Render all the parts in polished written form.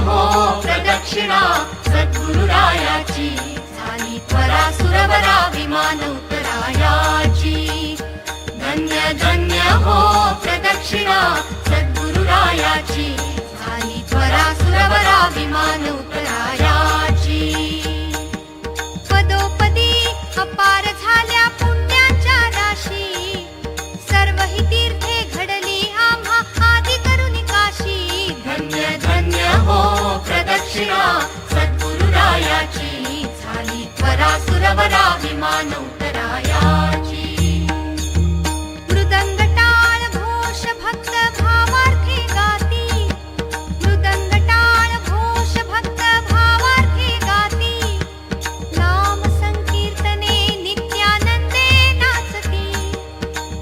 हो प्रदक्षिणा सद्गुरुरायाची झाली त्वरा सुरवरा विमान उतरायाची धन्य धन्य हो प्रदक्षिणा सद्गुरुरायाची झाली त्वरा सुरवरा विमान उतरायाची पदोपदी अपार झाल्या पुण्याच्या राशी सर्व ही तीर्थे घडली आम्हा आदि करुणी काशी धन्य धन्य हो प्रदक्षिणा सद्गुरुरायाची झाली त्वरा सुरवरा विमान उतरायाची मृदंग टाळ घोष भक्त भावार्थी गाती मृदंग टाळ घोष भक्त भावार्थी गाती नाम संकीर्तने नित्यानंदे नाचती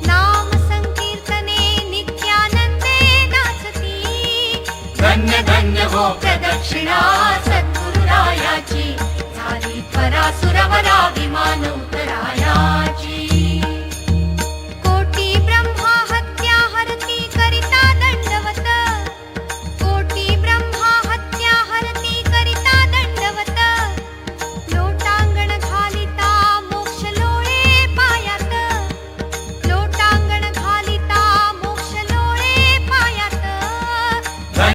नाम संकीर्तने नित्यानंदे नाचती धन्य धन्य हो प्रदक्षिणा सद्गुरुरायाची झाली त्वरा सुरवरा विमान